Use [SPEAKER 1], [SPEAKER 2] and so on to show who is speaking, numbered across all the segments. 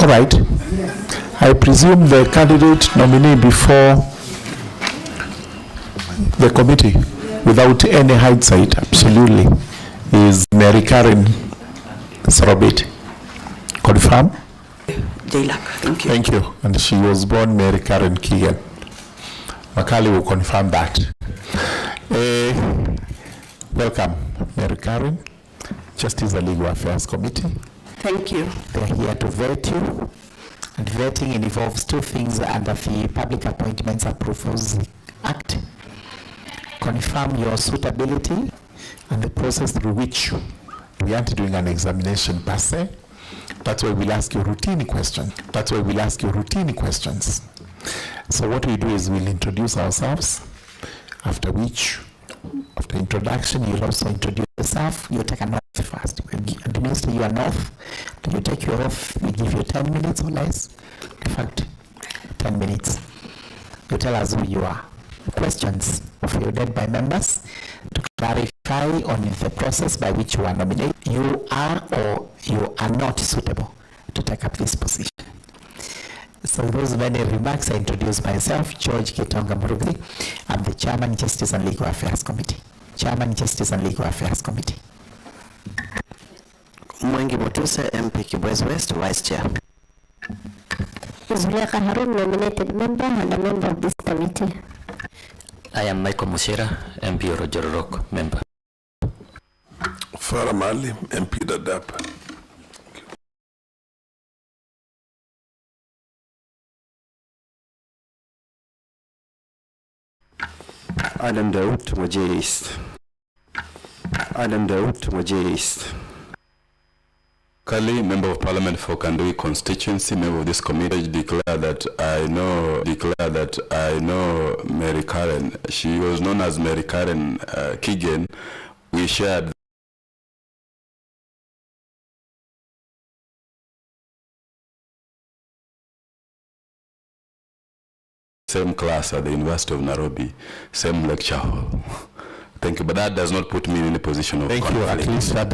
[SPEAKER 1] All right. I presume the candidate nominee before the committee, without any hindsight, absolutely, is Mary Karen Sorobit. Confirm?
[SPEAKER 2] Jailak, thank you.
[SPEAKER 1] Thank you. And she was born Mary Karen Keegan. Makali will confirm that. Welcome, Mary Karen, Justice and Legal Affairs Committee.
[SPEAKER 2] Thank you.
[SPEAKER 3] They're here to vet you, and vetting involves two things under the Public Appointments Approvals Act. Confirm your suitability and the process through which we aren't doing an examination per se. That's why we'll ask you routine questions. So what we do is we'll introduce ourselves, after which, after introduction, you'll also introduce yourself. You take an oath first. We administer you an oath. Then you take your oath. We give you 10 minutes or less. In fact, 10 minutes. You tell us who you are. Questions fielded by members to clarify on the process by which you are nominated. You are or you are not suitable to take up this position. So those many remarks, I introduce myself, George Kitonga Murugri. I'm the Chairman, Justice and Legal Affairs Committee. Chairman, Justice and Legal Affairs Committee.
[SPEAKER 2] Mwengi Motuse, MP Kibwezi West, Vice Chair.
[SPEAKER 4] Zuliaka Harun, nominated member and a member of this committee.
[SPEAKER 5] I am Michael Mushira, MP Rojorok, member.
[SPEAKER 6] Farah Mali, MP Dadap.
[SPEAKER 7] Adam Daoud, Wajir East.
[SPEAKER 6] Kali, Member of Parliament for Kandui constituency, member of this committee, declare that I know Mary Karen. She was known as Mary Karen Keegan. We shared same class at the University of Nairobi, same lecture hall. Thank you, but that does not put me in any position of conflict.
[SPEAKER 1] Thank you. At least that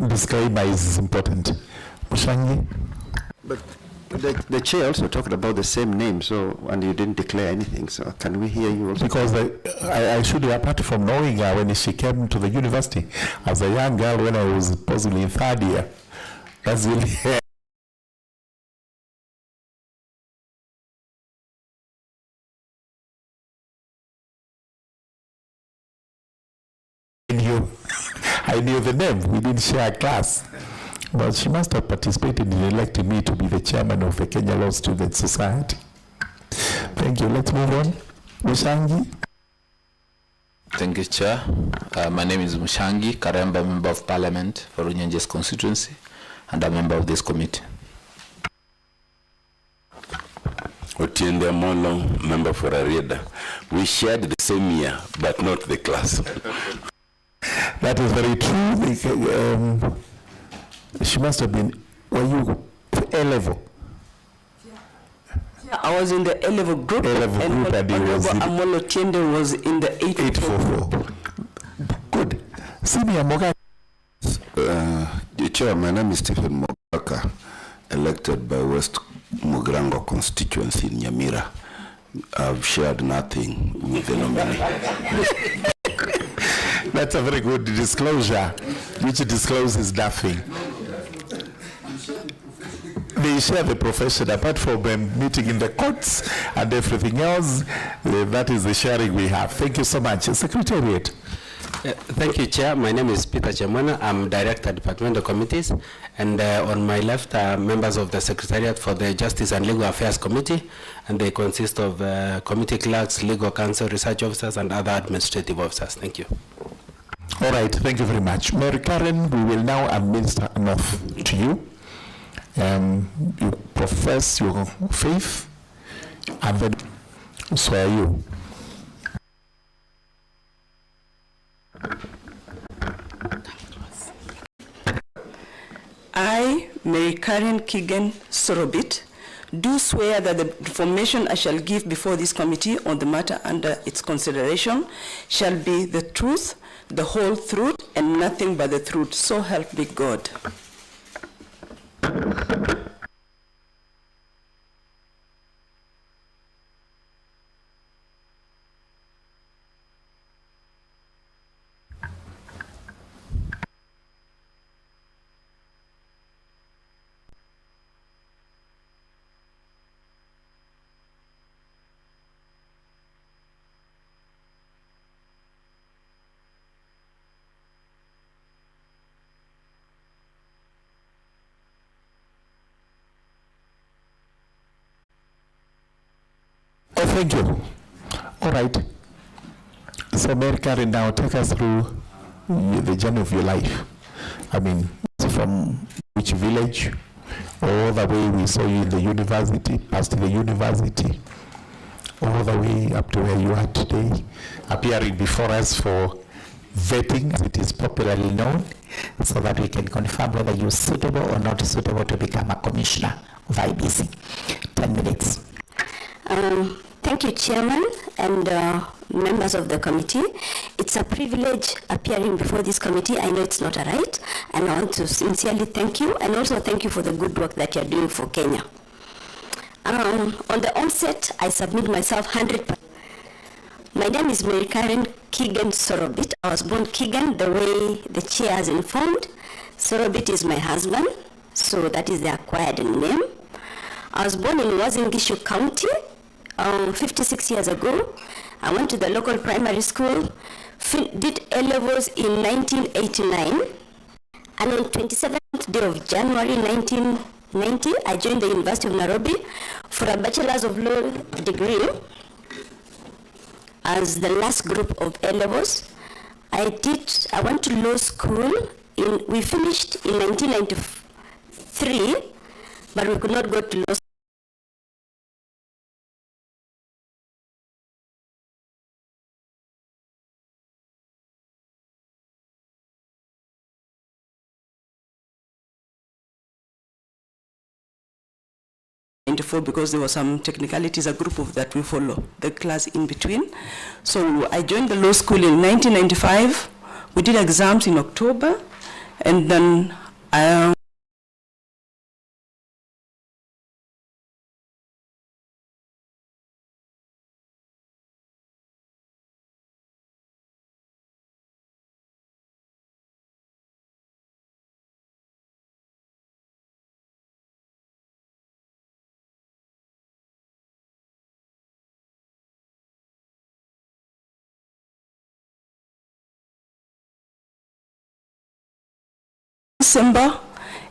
[SPEAKER 1] disclaimer is important. Mushangi?
[SPEAKER 7] But the chair also talked about the same name, so, and you didn't declare anything, so can we hear you also?
[SPEAKER 1] Because I should, apart from knowing her when she came to the university as a young girl when I was possibly in third year, that's really I knew the name. We didn't share a class. But she must have participated in electing me to be the chairman of the Kenya Law Student Society. Thank you. Let's move on. Mushangi.
[SPEAKER 8] Thank you, Chair. My name is Mushangi Karemba, Member of Parliament for Runyenjes constituency and a member of this committee.
[SPEAKER 6] Otiende Molong, member for Arieda. We shared the same year, but not the class.
[SPEAKER 1] That is very true. She must have been, were you A-level?
[SPEAKER 2] Yeah, I was in the A-level group.
[SPEAKER 1] A-level group, and
[SPEAKER 2] Amolo Tiende was in the 844.
[SPEAKER 1] Good. Senior Moga.
[SPEAKER 7] The chair, my name is Stephen Mogaka, elected by West Mugrango constituency in Nyamira. I've shared nothing with the nominee.
[SPEAKER 1] That's a very good disclosure, which discloses nothing. They share the profession, apart from meeting in the courts and everything else. That is the sharing we have. Thank you so much. Secretariat.
[SPEAKER 9] Thank you, Chair. My name is Peter Chemwana. I'm Director, Departmental Committees. And on my left are members of the Secretariat for the Justice and Legal Affairs Committee. And they consist of committee clerks, legal counsel, research officers, and other administrative officers. Thank you.
[SPEAKER 1] All right. Thank you very much. Mary Karen, we will now administer an oath to you. You profess your faith, and then swear you.
[SPEAKER 2] I, Mary Karen Keegan Sorobit, do swear that the information I shall give before this committee on the matter under its consideration shall be the truth, the whole truth, and nothing but the truth. So help me God.
[SPEAKER 1] Thank you. All right. So Mary Karen, now take us through the journey of your life. I mean, from which village, all the way we saw you in the university, past the university, all the way up to where you are today, appearing before us for vetting, as it is popularly known, so that we can confirm whether you're suitable or not suitable to become a commissioner of Iebc. 10 minutes.
[SPEAKER 4] Thank you, Chairman and members of the committee. It's a privilege appearing before this committee. I know it's not a right, and I want to sincerely thank you, and also thank you for the good work that you're doing for Kenya. On the onset, I submit myself 100%. My name is Mary Karen Keegan Sorobit. I was born Keegan, the way the chair has informed. Sorobit is my husband, so that is the acquired name. I was born in Wazingishu County 56 years ago. I went to the local primary school, did A-levels in 1989, and on 27th day of January 1990, I joined the University of Nairobi for a Bachelor's of Law degree as the last group of A-levels. I went to law school, we finished in 1993, but we could not go to law school.
[SPEAKER 2] Because there were some technicalities, a group of that we follow, the class in between. So I joined the law school in 1995. We did exams in October, and then December,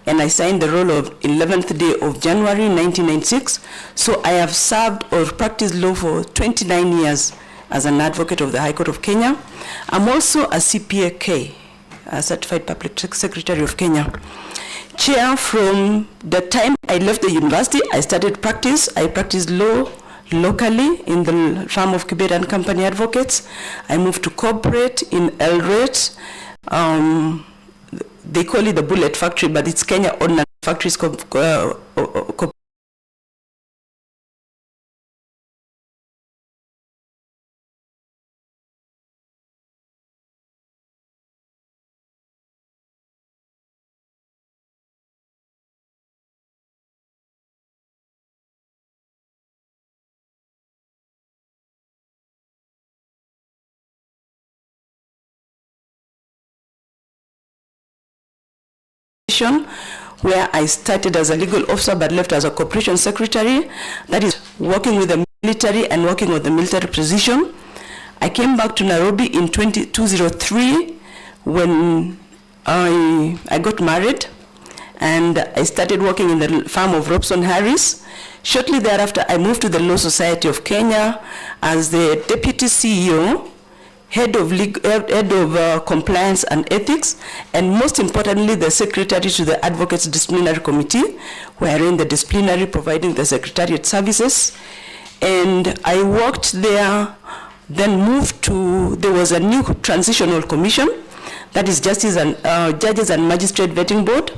[SPEAKER 2] and I signed the role of 11th day of January 1996. So I have served or practiced law for 29 years as an advocate of the High Court of Kenya. I'm also a CPAK, a Certified Public Secretary of Kenya. Chair, from the time I left the university, I started practice. I practiced law locally in the firm of Kibet and Company Advocates. I moved to corporate in Eldoret. They call it the Bullet Factory, but it's Kenya Ordnance Factories where I started as a legal officer but left as a corporation secretary, that is working with the military and working with the military position. I came back to Nairobi in 2003 when I got married, and I started working in the firm of Robson Harris. Shortly thereafter, I moved to the Law Society of Kenya as the deputy CEO, head of compliance and ethics, and most importantly, the secretary to the Advocates Disciplinary Committee, wherein the disciplinary providing the secretariat services. And I worked there, then moved to, there was a new transitional commission, that is Judges and Magistrate Vetting Board,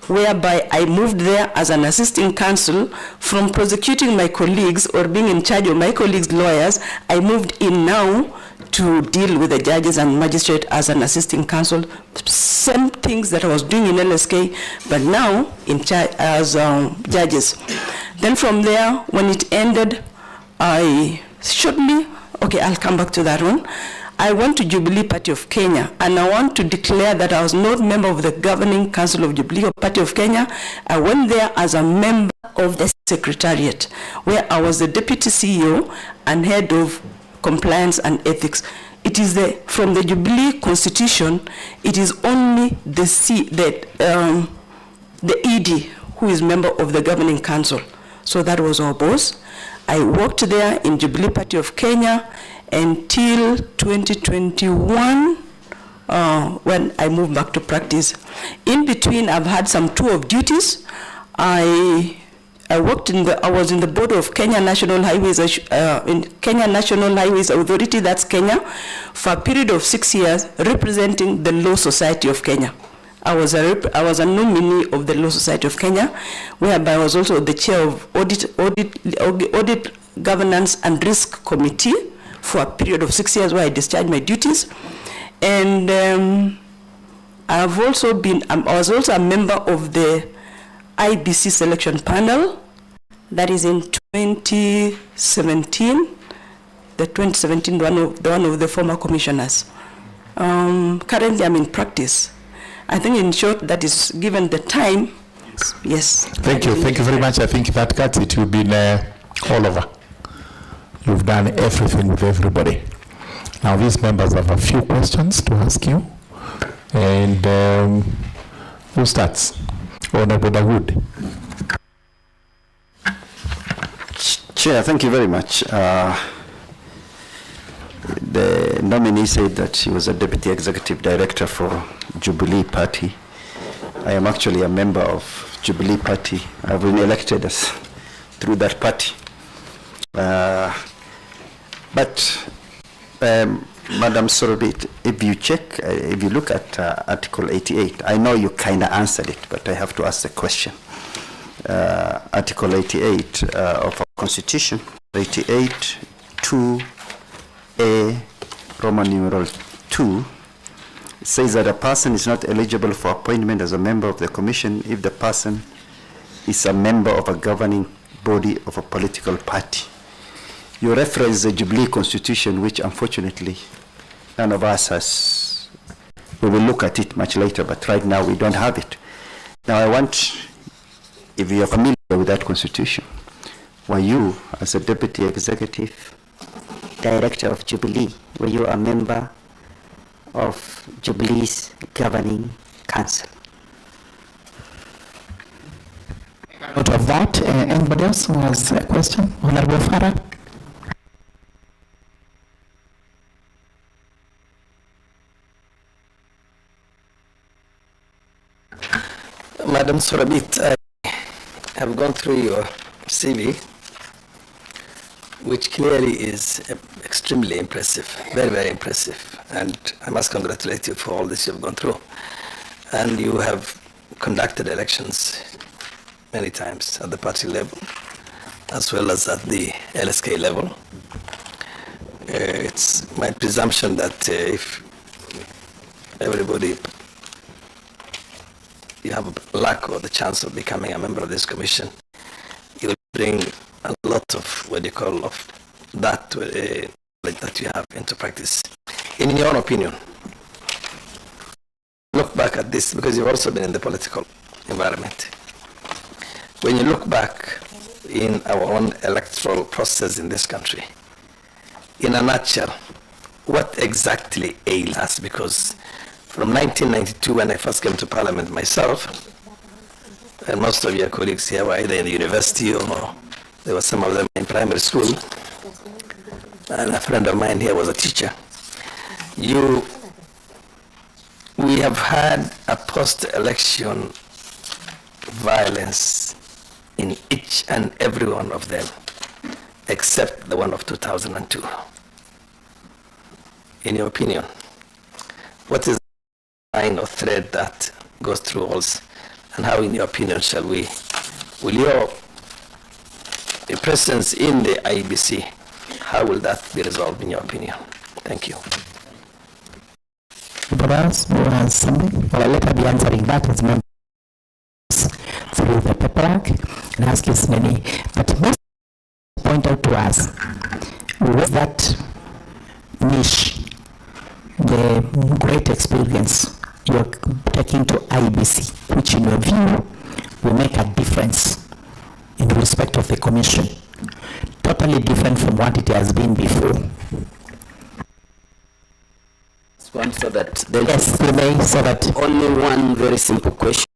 [SPEAKER 2] whereby I moved there as an assisting counsel. From prosecuting my colleagues or being in charge of my colleagues' lawyers, I moved in now to deal with the judges and magistrate as an assisting counsel. Same things that I was doing in LSK, but now in charge as judges. Then from there, when it ended, I'll come back to that one. I went to Jubilee Party of Kenya, and I want to declare that I was not a member of the Governing Council of Jubilee Party of Kenya. I went there as a member of the Secretariat, where I was the Deputy CEO and Head of Compliance and Ethics. It is from the Jubilee Constitution, it is only the ED who is member of the Governing Council. So that was our boss. I worked there in Jubilee Party of Kenya until 2021 when I moved back to practice. In between, I've had some tour of duties. I was in the board of Kenya National Highways, in Kenya National Highways Authority, that's Kenya, for a period of 6 years, representing the Law Society of Kenya. I was a nominee of the Law Society of Kenya, whereby I was also the chair of Audit Governance and Risk Committee for a period of 6 years, where I discharged my duties. And I was also a member of the Iebc selection panel. That is in 2017. The 2017, one of the former commissioners. Currently, I'm in practice. I think, in short, that is given the time. Yes.
[SPEAKER 1] Thank you very much. I think that cuts it. You've been all over. You've done everything with everybody. Now, these members have a few questions to ask you. And who starts? Honorable Dawood.
[SPEAKER 10] Chair, thank you very much. The nominee said that she was a Deputy Executive Director for Jubilee Party. I am actually a member of Jubilee Party. I've been elected through that party. Madam Sorobit, if you look at Article 88, I know you kind of answered it, but I have to ask the question. Article 88 of our Constitution, 88, 2A, Roman numeral 2, it says that a person is not eligible for appointment as a member of the Commission if the person is a member of a governing body of a political party. You reference the Jubilee Constitution, which unfortunately none of us has. We will look at it much later, but right now we don't have it. Now I want, if you are familiar with that Constitution, were you, as a Deputy Executive Director of Jubilee, were you a member of Jubilee's Governing Council?
[SPEAKER 3] Out of that, anybody else who has a question? Honorable Farah.
[SPEAKER 11] Madam Sorobit, I have gone through your CV, which clearly is extremely impressive, very, very impressive. And I must congratulate you for all this you've gone through. And you have conducted elections many times at the party level, as well as at the LSK level. It's my presumption that if everybody, you have a luck or the chance of becoming a member of this commission, you'll bring a lot of what you call of that that you have into practice. In your own opinion, look back at this, because you've also been in the political environment. When you look back in our own electoral process in this country, in a nutshell, what exactly ailed us? Because from 1992, when I first came to Parliament myself, and most of your colleagues here were either in the university or there were some of them in primary school, and a friend of mine here was a teacher. We have had a post-election violence in each and every one of them, except the one of 2002. In your opinion, what is the line or thread that goes through all this, and how, in your opinion, will your presence in the Iebc, how will that be resolved, in your opinion? Thank you.
[SPEAKER 3] Perhaps more has something. Well, I'll let her be answering that as members through the paperwork and ask his many. But most point out to us was that niche, the great experience you're taking to Iebc, which in your view will make a difference in respect of the commission, totally different from what it has been before.
[SPEAKER 12] One, so that
[SPEAKER 3] yes, you may, so that
[SPEAKER 12] only one very simple question.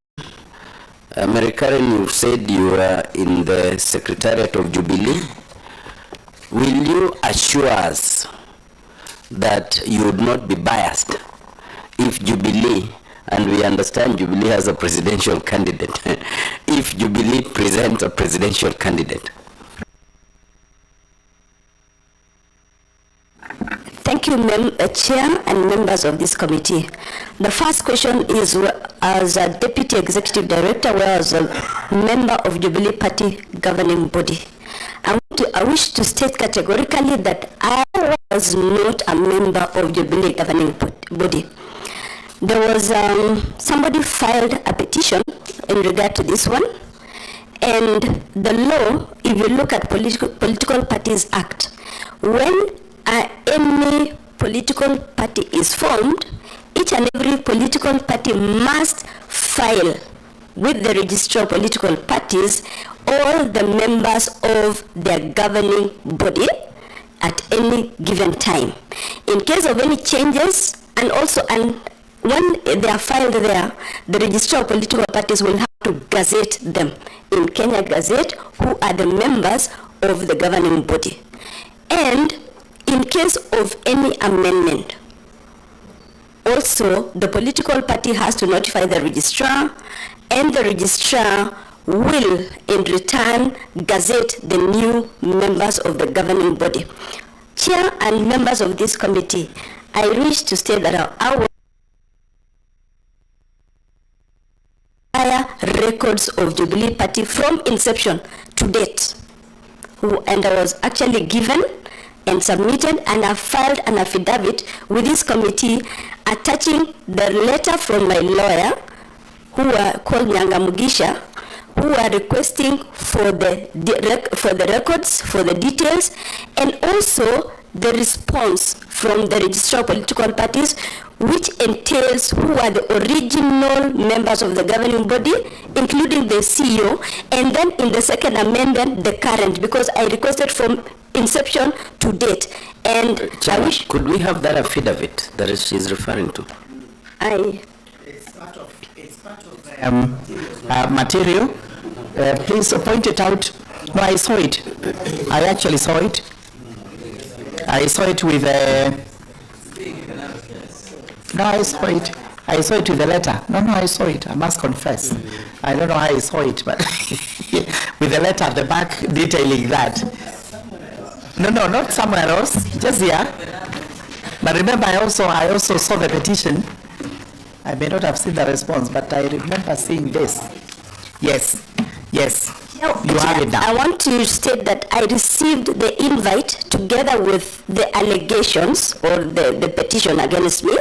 [SPEAKER 12] Mary Karen, you said you were in the Secretariat of Jubilee. will you assure us that you would not be biased if Jubilee, and we understand Jubilee has a presidential candidate, if Jubilee presents a presidential candidate?
[SPEAKER 4] Thank you, Chair and members of this committee. The first question is, as a Deputy Executive Director, where I was a member of Jubilee Party governing body. I wish to state categorically that I was not a member of Jubilee governing body. There was somebody filed a petition in regard to this one, and the law, if you look at Political Parties Act, when any political party is formed, each and every political party must file with the Registrar of Political Parties all the members of their governing body at any given time. In case of any changes, and when they are filed there, the Registrar of Political Parties will have to gazette them in Kenya Gazette who are the members of the governing body. And in case of any amendment, also the political party has to notify the registrar, and the registrar will in return gazette the new members of the governing body. Chair and members of this committee, I wish to state that our records of Jubilee Party from inception to date, and I was actually given and submitted, and I filed an affidavit with this committee attaching the letter from my lawyer, who are called Nyanga Mugisha, who are requesting for the records, for the details, and also the response from the Registrar of Political Parties, which entails who are the original members of the governing body, including the CEO, and then in the second amendment, the current, because I requested from inception to date. And I wish...
[SPEAKER 12] Could we have that affidavit that she's referring to?
[SPEAKER 3] It's part of material. Please point it out. No, I saw it. I actually saw it. I saw it with no, I saw it. I saw it with the letter. No, I saw it. I must confess. I don't know how I saw it, but with the letter at the back detailing that. No, not somewhere else. Just here. But remember, I also saw the petition. I may not have seen the response, but I remember seeing this. Yes. You have it now.
[SPEAKER 4] I want to state that I received the invite together with the allegations or the petition against me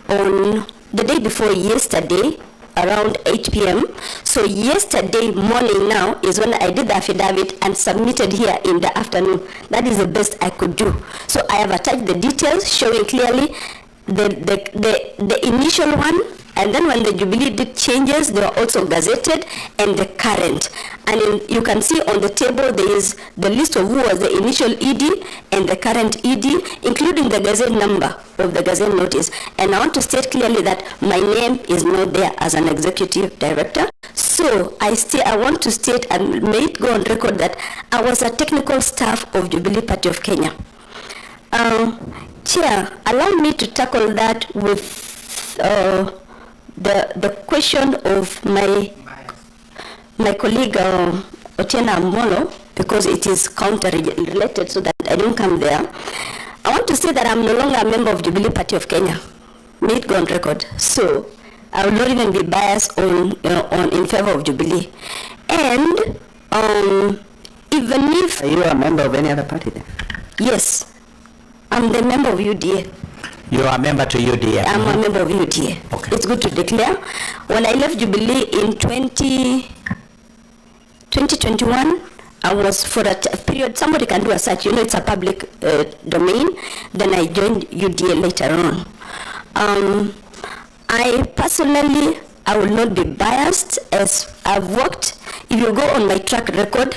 [SPEAKER 4] on the day before yesterday around 8 p.m. So yesterday morning now is when I did the affidavit and submitted here in the afternoon. That is the best I could do. So I have attached the details showing clearly the initial one, and then when the Jubilee did changes, they were also gazetted, and the current. And you can see on the table there is the list of who was the initial ED and the current ED, including the gazette number of the gazette notice. And I want to state clearly that my name is not there as an executive director. So I want to state and may it go on record that I was a technical staff of Jubilee Party of Kenya. Chair, allow me to tackle that with the question of my colleague Otiena Molo, because it is counter-related, so that I don't come there. I want to say that I'm no longer a member of Jubilee Party of Kenya. May it go on record. So I will not even be biased on in favor of Jubilee. And even if...
[SPEAKER 3] Are you a member of any other party then?
[SPEAKER 4] Yes. I'm the member of UDA.
[SPEAKER 3] You are a member to UDA?
[SPEAKER 4] I'm a member of UDA.
[SPEAKER 3] Okay.
[SPEAKER 4] It's good to declare. When I left Jubilee in 2021, I was for a period, somebody can do a search, it's a public domain. Then I joined UDA later on. I personally, I will not be biased, as I've worked. If you go on my track record,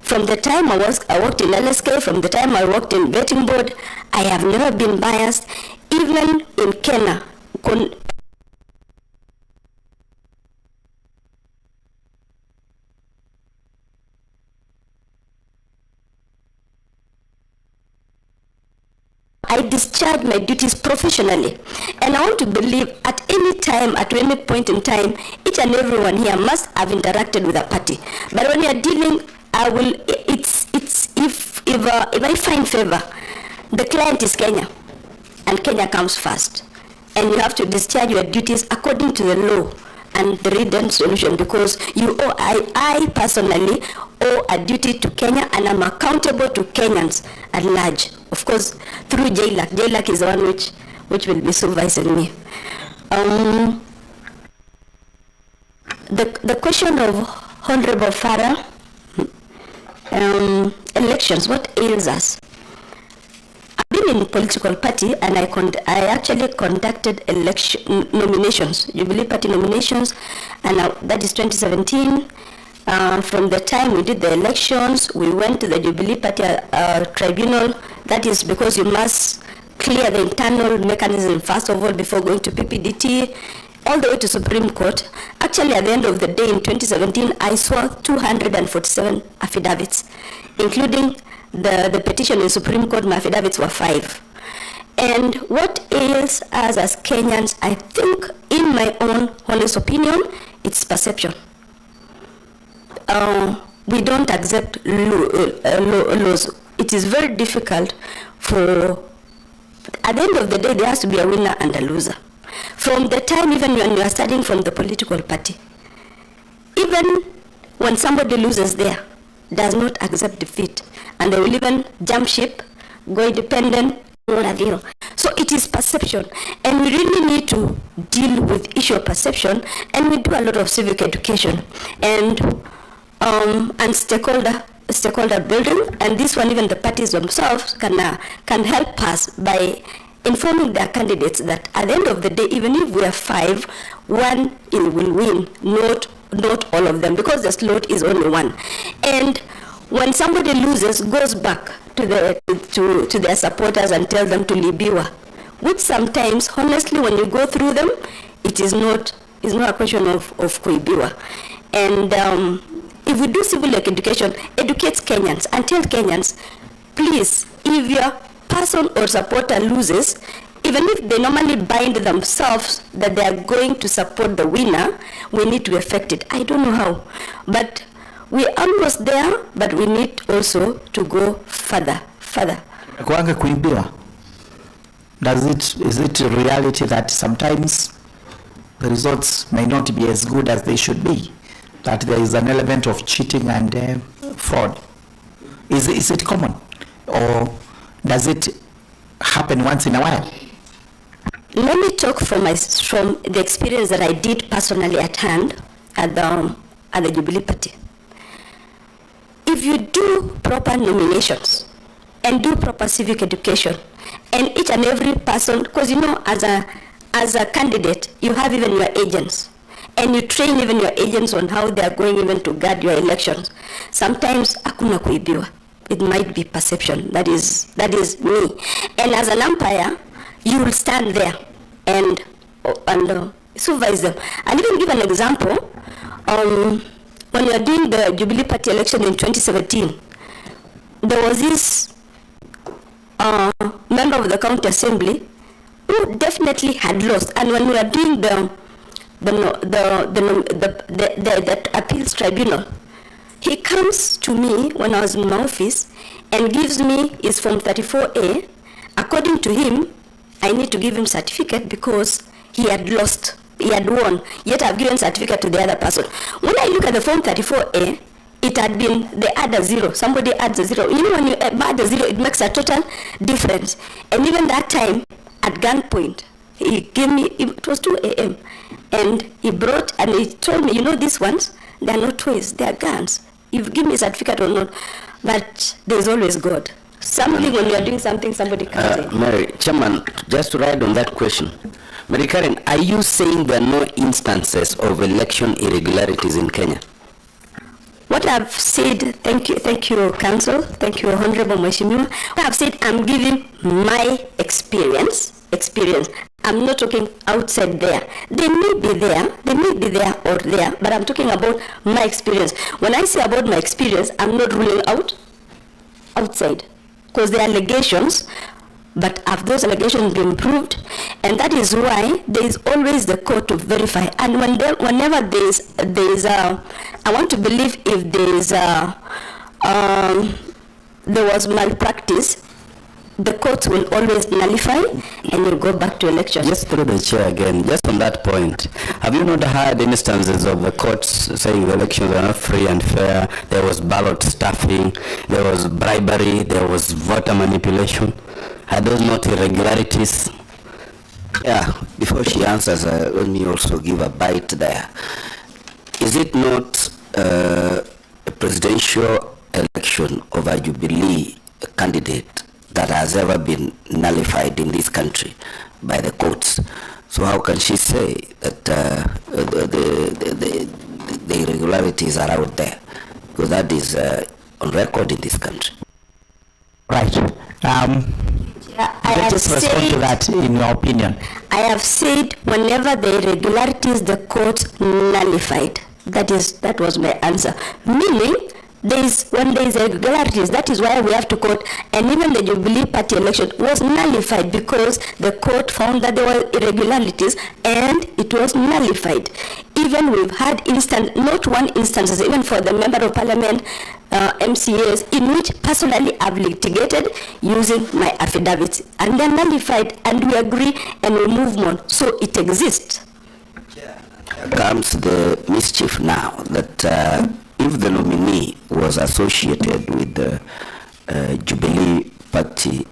[SPEAKER 4] from the time I worked in LSK, from the time I worked in vetting board, I have never been biased. Even in Kenya, I discharge my duties professionally. And I want to believe at any time, at any point in time, each and everyone here must have interacted with a party. But when you are dealing, if I find favor, the client is Kenya, and Kenya comes first. And you have to discharge your duties according to the law and the written solution, because you owe, I personally owe a duty to Kenya, and I'm accountable to Kenyans at large. Of course, through JLAC. JLAC is the one which will be supervising me. The question of Honorable Farah, elections, what ails us? I've been in political party, and I actually conducted election nominations, Jubilee Party nominations, and that is 2017. From the time we did the elections, we went to the Jubilee Party tribunal. That is because you must clear the internal mechanism first of all before going to PPDT, all the way to Supreme Court. Actually, at the end of the day in 2017, I saw 247 affidavits, including the petition in Supreme Court. My affidavits were 5. And what ails us as Kenyans, I think, in my own honest opinion, it's perception. We don't accept laws. It is very difficult for, at the end of the day, there has to be a winner and a loser. From the time, even when you are studying from the political party, even when somebody loses there, does not accept defeat, and they will even jump ship, go independent, so it is perception, and we really need to deal with issue of perception, and we do a lot of civic education and stakeholder building, and this one even the parties themselves can help us by informing their candidates that at the end of the day, even if we are 5, one will win, not all of them, because the slot is only 1. And when somebody loses, goes back to their supporters and tell them to Libiwa, which sometimes, honestly, when you go through them, it is not a question of kuibiwa. And if we do civil education, educate Kenyans and tell Kenyans, please, if your person or supporter loses, even if they normally bind themselves that they are going to support the winner, we need to effect it. I don't know how, but we're almost there, but we need also to go further.
[SPEAKER 3] Kuanga kuibiwa. Is it a reality that sometimes the results may not be as good as they should be? That there is an element of cheating and fraud? Is it common, or does it happen once in a while?
[SPEAKER 4] Let me talk from the experience that I did personally at hand at the Jubilee Party. If you do proper nominations and do proper civic education, and each and every person, because you know, as a candidate, you have even your agents, and you train even your agents on how they are going even to guard your elections. Sometimes hakuna kuibiwa. It might be perception. That is me. And as an umpire, you will stand there and supervise them. And even give an example. When you are doing the Jubilee Party election in 2017, there was this member of the county assembly who definitely had lost. And when we were doing the appeals tribunal, he comes to me when I was in my office and gives me his Form 34A. According to him, I need to give him certificate because he had lost, he had won, yet I've given certificate to the other person. When I look at the Form 34A, it had been, they add a 0, somebody adds a 0. You know, when you add a 0, it makes a total difference. And even that time, at gunpoint, he gave me, it was 2 a.m., and he brought, and he told me, you know, these ones, they are not toys, they are guns. You give me a certificate or not, but there's always God. Something, when you are doing something, somebody comes in.
[SPEAKER 12] Mary, Chairman, just to ride on that question. Mary Karen, are you saying there are no instances of election irregularities in Kenya?
[SPEAKER 4] What I've said, thank you, Council, thank you, Honorable Mheshimiwa. What I've said, I'm giving my experience. I'm not talking outside there. They may be there or there, but I'm talking about my experience. When I say about my experience, I'm not ruling out outside, because the allegations, But have those allegations been proved? And that is why there is always the court to verify. And whenever I want to believe if there was malpractice, the courts will always nullify and you'll go back to election.
[SPEAKER 12] Just through the chair again, just on that point, have you not had instances of the courts saying the elections are not free and fair, there was ballot stuffing, there was bribery, there was voter manipulation? Are those not irregularities? Yeah, before she answers, let me also give a bite there. Is it not a presidential election of a Jubilee candidate that has ever been nullified in this country by the courts? So how can she say that the irregularities are out there? Because that is on record in this country.
[SPEAKER 3] Right. Just respond to that in your opinion.
[SPEAKER 4] I have said whenever the irregularities the court nullified. That was my answer. Meaning, when there is irregularities, that is why we have to court. And even the Jubilee Party election was nullified because the court found that there were irregularities and it was nullified. Even we've had not one instances, even for the Member of Parliament, MCAs, in which personally I've litigated using my affidavits. And they're nullified and we agree and we move on. So it exists.
[SPEAKER 12] Comes the mischief now that if the nominee was associated with the Jubilee Party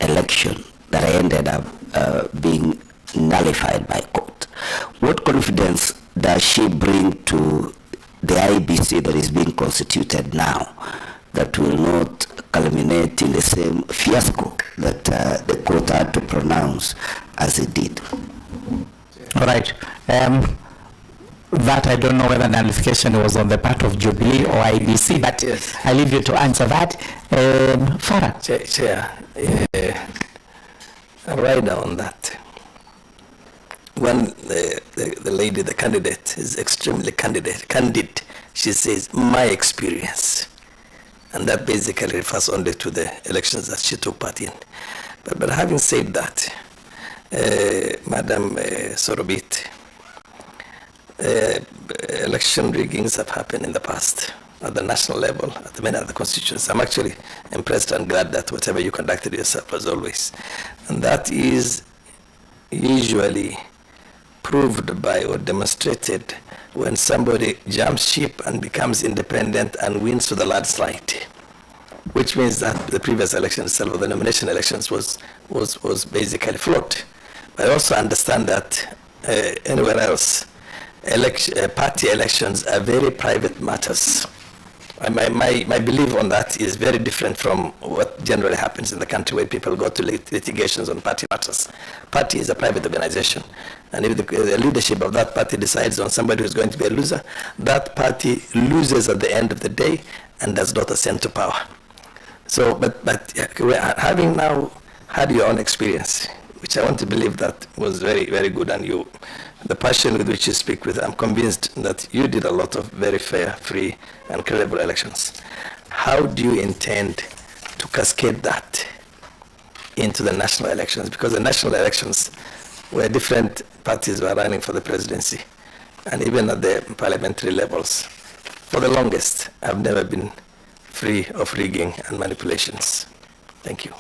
[SPEAKER 12] election that ended up being nullified by court, what confidence does she bring to the Iebc that is being constituted now that will not culminate in the same fiasco that the court had to pronounce as it did?
[SPEAKER 3] All right. That I don't know whether nullification was on the part of Jubilee or Iebc, but yes. I leave you to answer that. Farah.
[SPEAKER 11] Chair, right on that. When the lady, the candidate, is extremely candid, she says, my experience. And that basically refers only to the elections that she took part in. But having said that, Madam Sorobit, election riggings have happened in the past at the national level, at many other constituencies. I'm actually impressed and glad that whatever you conducted yourself as always. And that is usually proved by or demonstrated when somebody jumps ship and becomes independent and wins to the landslide, which means that the previous election itself, or the nomination elections, was basically flawed. But I also understand that anywhere else, party elections are very private matters. My belief on that is very different from what generally happens in the country where people go to litigations on party matters. Party is a private organization, and if the leadership of that party decides on somebody who's going to be a loser, that party loses at the end of the day and does not ascend to power. So, but having now had your own experience, which I want to believe that was very, very good, and the passion with which you speak with, I'm convinced that you did a lot of very fair, free, and credible elections. How do you intend to cascade that into the national elections? Because the national elections, where different parties were running for the presidency, and even at the parliamentary levels, for the longest, have never been free of rigging and manipulations. Thank you.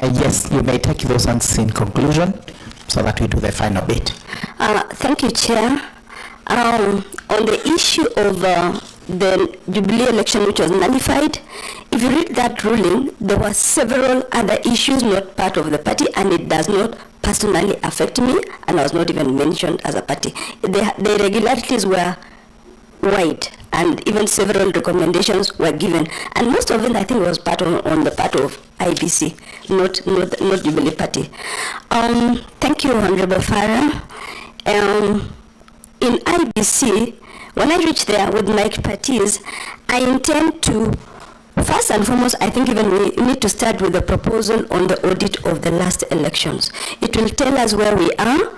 [SPEAKER 3] Yes, you may take those answers in conclusion so that we do the final bit.
[SPEAKER 4] Thank you, Chair. On the issue of the Jubilee election which was nullified, if you read that ruling, there were several other issues not part of the party, and it does not personally affect me, and I was not even mentioned as a party. The irregularities were wide, and even several recommendations were given, and most of it I think was on the part of Iebc, not Jubilee Party. Thank you, Honorable Farah. In Iebc, when I reach there with my expertise, I intend to, first and foremost, I think even we need to start with the proposal on the audit of the last elections. It will tell us where we are,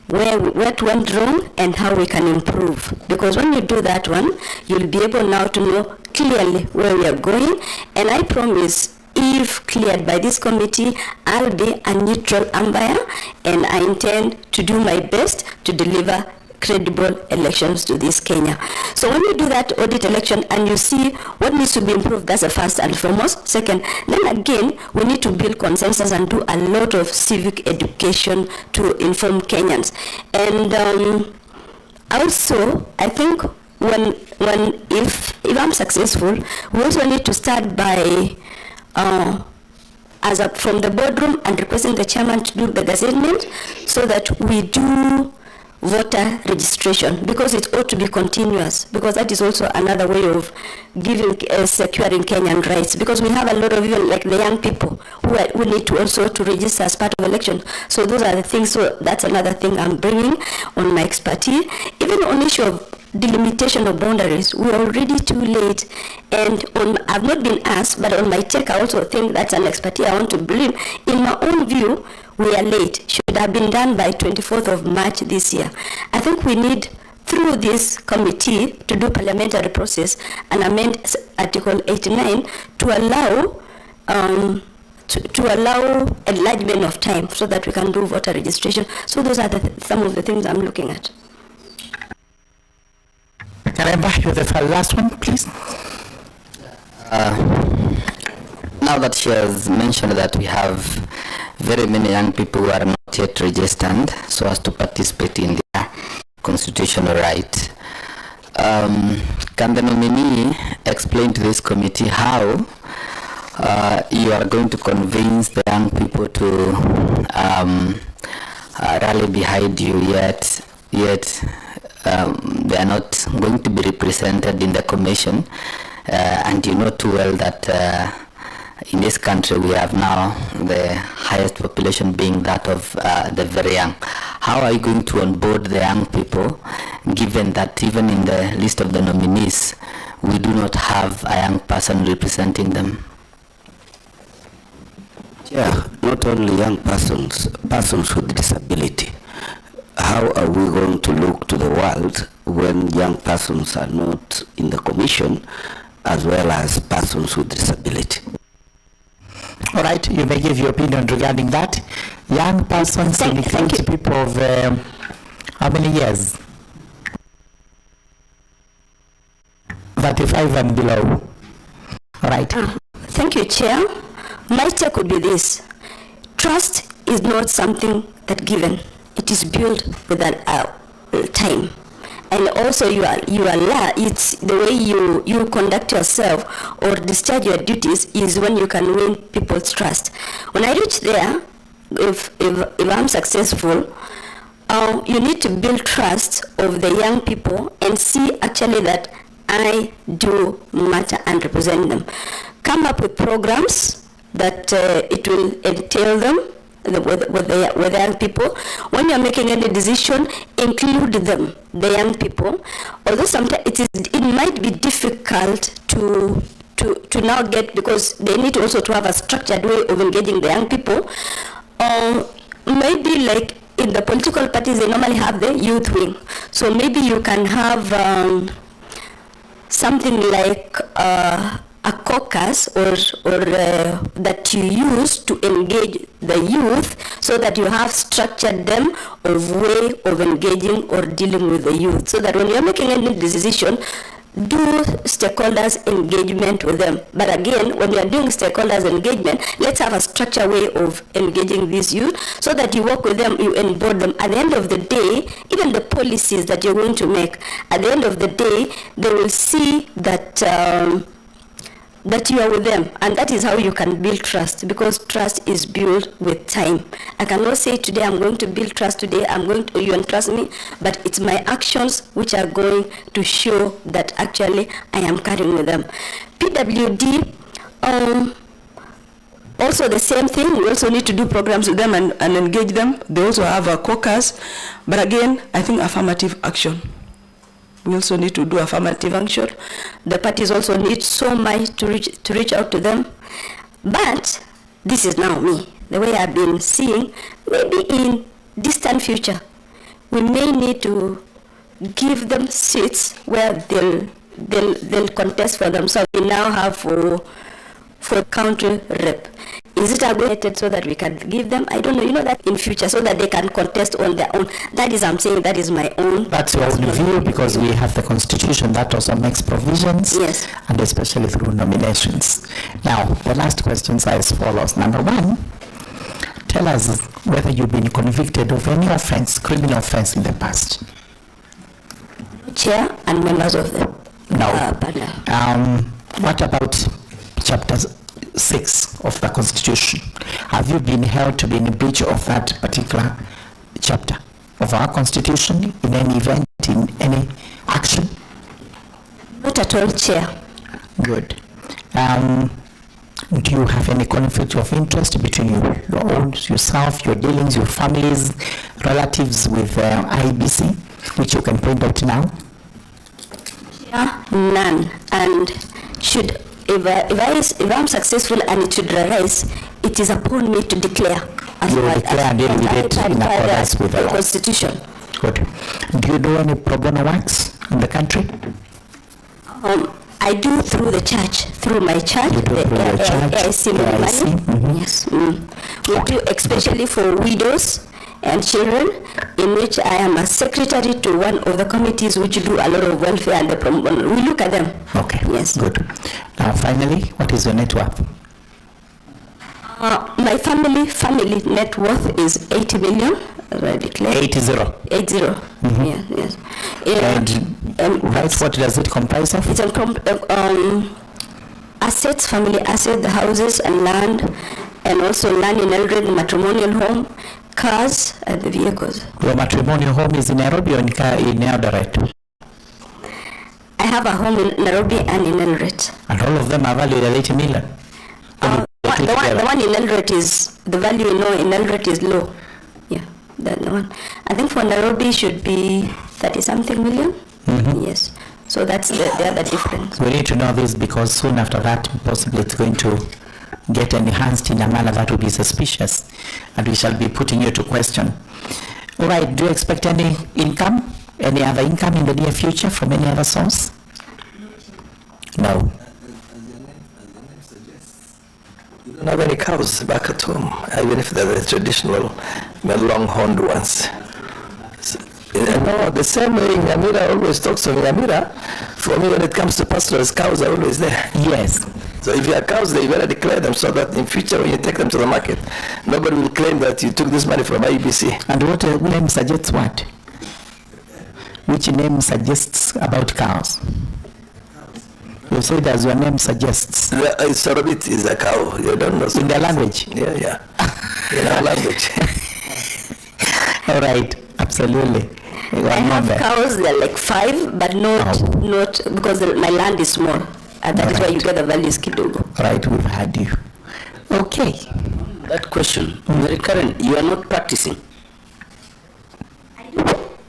[SPEAKER 4] what went wrong, and how we can improve. Because when you do that one, you'll be able now to know clearly where we are going. And I promise if cleared by this committee, I'll be a neutral umpire, and I intend to do my best to deliver credible elections to this Kenya. So when you do that audit election and you see what needs to be improved, that's the first and foremost. Second, then again, we need to build consensus and do a lot of civic education to inform Kenyans. And also, I think if I'm successful, we also need to start by from the boardroom and requesting the chairman to do the gazettement so that we do voter registration, because it ought to be continuous, because that is also another way of securing Kenyan rights, because we have a lot of even like the young people who need to also to register as part of election. So those are the things. So that's another thing I'm bringing on my expertise. Even on issue of delimitation of boundaries, we're already too late. And I've not been asked, but on my take, I also think that's an expertise I want to bring. In my own view, we are late. Should have been done by 24th of March this year. I think we need, through this committee, to do parliamentary process and amend Article 89 to allow to allow enlargement of time so that we can do voter registration. So those are some of the things I'm looking at.
[SPEAKER 3] Can I invite you the last one, please?
[SPEAKER 12] Now that she has mentioned that we have very many young people who are not yet registered so as to participate in their constitutional right, can the nominee explain to this committee how you are going to convince the young people to rally behind you, yet they are not going to be represented in the commission, and you know too well that in this country we have now the highest population being that of the very young. How are you going to onboard the young people, given that even in the list of the nominees we do not have a young person representing them?
[SPEAKER 13] Yeah, not only young persons with disability. How are we going to look to the world when young persons are not in the commission, as well as persons with disability?
[SPEAKER 3] All right, you may give your opinion regarding that. Young persons includes people of how many years? 35 and below. All right.
[SPEAKER 4] Thank you, Chair. My take would be this. Trust is not something that given. It is built with time. And also it's the way you conduct yourself or discharge your duties is when you can win people's trust. When I reach there, if I'm successful, you need to build trust of the young people and see actually that I do matter and represent them. Come up with programs that it will entail them with the young people. When you're making any decision, include them, the young people. Although sometimes it might be difficult to now get, because they need also to have a structured way of engaging the young people. Maybe like in the political parties, they normally have the youth wing. So maybe you can have something like a caucus or that you use to engage the youth, so that you have structured them of way of engaging or dealing with the youth, so that when you're making any decision, do stakeholders engagement with them. But again, when you're doing stakeholders engagement, let's have a structured way of engaging these youth so that you work with them, you onboard them. At the end of the day, even the policies that you're going to make, at the end of the day, they will see that that you are with them, and that is how you can build trust, because trust is built with time. I cannot say today I'm going to build trust today, you trust me, but it's my actions which are going to show that actually I am carrying with them. PWD, also the same thing. We also need to do programs with them and engage them. They also have a caucus, but again, I think affirmative action. We also need to do affirmative action. The parties also need so much to reach out to them. But this is now me, the way I've been seeing. Maybe in distant future, we may need to give them seats where they'll contest for themselves. We now have for for country rep. Is it aggravated so that we can give them? I don't know, that in future, so that they can contest on their own. That is, I'm saying, that is my own.
[SPEAKER 3] That's your own view, because we have the constitution that also makes provisions.
[SPEAKER 4] Yes.
[SPEAKER 3] And especially through nominations. Now, the last questions are as follows. Number one, tell us whether you've been convicted of any offense, criminal offense in the past.
[SPEAKER 4] Chair and members of the panel.
[SPEAKER 3] What about Chapter 6 of the Constitution? Have you been held to be in breach of that particular chapter of our Constitution in any event, in any action?
[SPEAKER 4] Not at all, Chair.
[SPEAKER 3] Good. Do you have any conflict of interest between yourself, your dealings, your families, relatives with Iebc, which you can point out now?
[SPEAKER 4] Yeah, none. And if I'm successful and it should arise, it is upon me to declare.
[SPEAKER 3] You will declare and deal with it in accordance with the law.
[SPEAKER 4] Constitution.
[SPEAKER 3] Good. Do you do any pro bono works in the country?
[SPEAKER 4] I do through the church, through my church, the AIC money. Yes. We do especially for widows and children, in which I am a secretary to one of the committees which do a lot of welfare and we look at them.
[SPEAKER 3] Okay.
[SPEAKER 4] Yes.
[SPEAKER 3] Good. Now, finally, what is your net worth?
[SPEAKER 4] My family net worth is 80 million. I declare.
[SPEAKER 3] 80.
[SPEAKER 4] 80. Yes.
[SPEAKER 3] Right. What does it comprise of?
[SPEAKER 4] It's assets, family assets, the houses and land, and also land in Eldred, matrimonial home, cars, and the vehicles.
[SPEAKER 3] Your matrimonial home is in Nairobi or in Eldoret?
[SPEAKER 4] I have a home in Nairobi and in Eldoret.
[SPEAKER 3] And all of them are valued at 80 million?
[SPEAKER 4] The one in Eldoret is, the value in Eldoret is low. Yeah, that one. I think for Nairobi should be 30-something million. Yes. So that's the other difference.
[SPEAKER 3] We need to know this because soon after that, possibly it's going to get enhanced in a manner that will be suspicious, and we shall be putting you to question. All right, do you expect any income, any other income in the near future from any other source? No.
[SPEAKER 11] You don't have any cows back at home, even if they're the traditional long-horned ones. No, the same way Nyamira always talks of Nyamira. For me, when it comes to pastorals, cows are always there.
[SPEAKER 3] Yes.
[SPEAKER 11] So if you have cows, you better declare them so that in future when you take them to the market, nobody will claim that you took this money from Iebc.
[SPEAKER 3] And what name suggests what? Which name suggests about cows? You said as your name suggests.
[SPEAKER 11] Sorobit is a cow. You don't know.
[SPEAKER 3] In their language?
[SPEAKER 11] Yeah. In our language.
[SPEAKER 3] All right. Absolutely.
[SPEAKER 4] I have cows, they're like 5, but not because my land is small. And that is why you get the values kidogo.
[SPEAKER 3] Right, we've had you. Okay.
[SPEAKER 12] That question, very current, you are not practicing.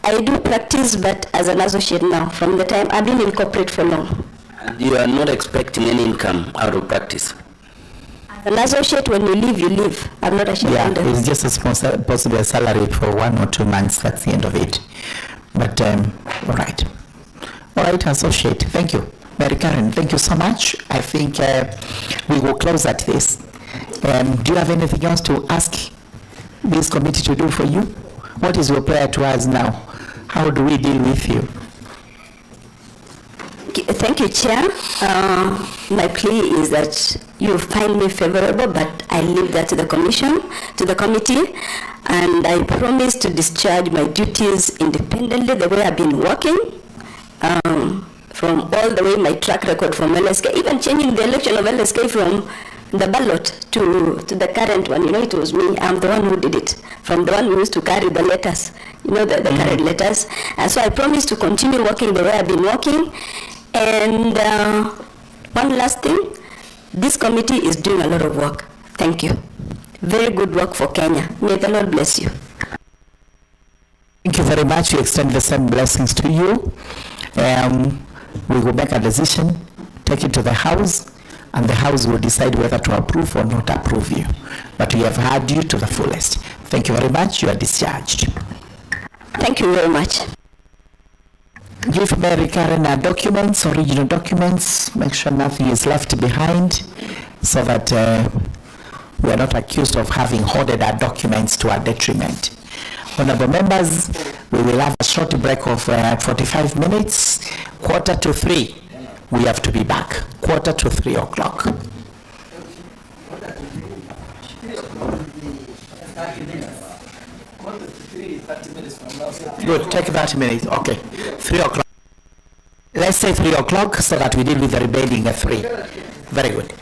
[SPEAKER 4] I do practice, but as an associate now, from the time I've been in corporate for long.
[SPEAKER 12] And you are not expecting any income out of practice?
[SPEAKER 4] As an associate, when you leave, you leave. I'm not ashamed.
[SPEAKER 3] Yeah, it's just a possible salary for 1 or 2 months. That's the end of it. But, all right. All right, associate. Thank you. Mary Karen, thank you so much. I think we will close at this. Do you have anything else to ask this committee to do for you? What is your prayer to us now? How do we deal with you?
[SPEAKER 4] Thank you, Chair. My plea is that you find me favorable, but I leave that to the commission, to the committee, and I promise to discharge my duties independently the way I've been working, from all the way my track record from LSK, even changing the election of LSK from the ballot to the current one. It was me. I'm the one who did it. From the one who used to carry the letters, the current letters. And so I promise to continue working the way I've been working. And one last thing, this committee is doing a lot of work. Thank you. Very good work for Kenya. May the Lord bless you.
[SPEAKER 3] Thank you very much. We extend the same blessings to you. We will make a decision, take it to the House, and the House will decide whether to approve or not approve you. But we have heard you to the fullest. Thank you very much. You are discharged.
[SPEAKER 4] Thank you very much.
[SPEAKER 3] Give Mary Karen our documents, original documents. Make sure nothing is left behind. so that we are not accused of having hoarded our documents to our detriment. Honorable members, we will have a short break of 45 minutes. 2:45, we have to be back. 2:45 o'clock. Good, take 30 minutes. Okay, 3 o'clock. Let's say 3 o'clock so that we deal with the remaining 3. Very good.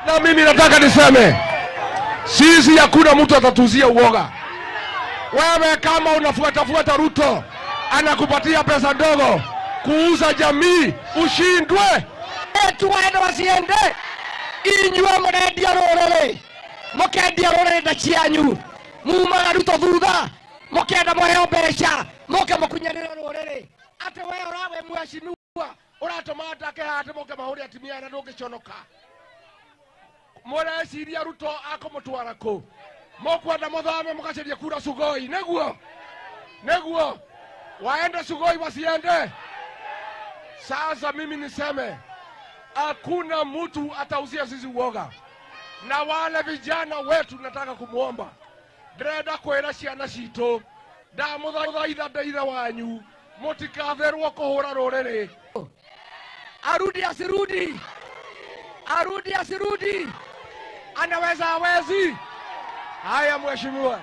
[SPEAKER 14] Na mimi nataka niseme, sisi hakuna mtu atatuzia uoga. Wewe kama unafuata Ruto, anakupatia pesa ndogo kuuza jamii, ushindwe.
[SPEAKER 15] Tuwaende wasiende, inyuwe murendia rurere, mukendia rurenda cianyu, mumaga Ruto thutha, mukenda muheo mbeca, muke mukunyanira rurere. Ate we urawe mheshimiwa, uratuma atake hate muke mahuri atimia na ndungiconoka. Mureciria Ruto akumutwara ku? Mukwenda muthame mugaceria kura Sugoi, neguo waende Sugoi wasiende? Sasa mimi niseme, hakuna mtu atauzia sisi uoga. Na wale vijana wetu nataka kumuomba, ndrenda kwira ciana citu, ndamuthaitha ndeitha wanyu, mutikatherwo kuhura ruriri. Arudi asirudi, arudi asirudi, anaweza hawezi? Haya mheshimiwa.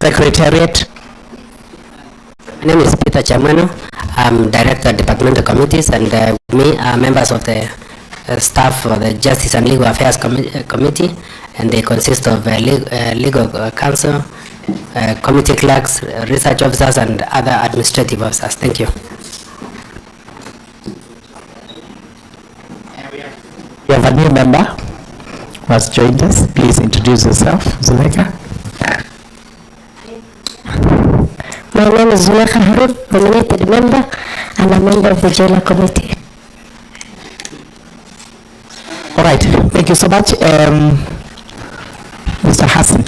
[SPEAKER 16] Secretariat.
[SPEAKER 17] My name is Peter Chamano. I'm Director of Departmental Committees, and with me are members of the staff for the Justice and Legal Affairs Committee, and they consist of legal counsel, committee clerks, research officers, and other administrative officers. Thank you.
[SPEAKER 16] We have a new member who has joined us. Please introduce yourself, Zuleika.
[SPEAKER 18] My name is Zuleika Harun, nominated member, and a member of the Jailer Committee.
[SPEAKER 16] All right, thank you so much. Mr. Hassan,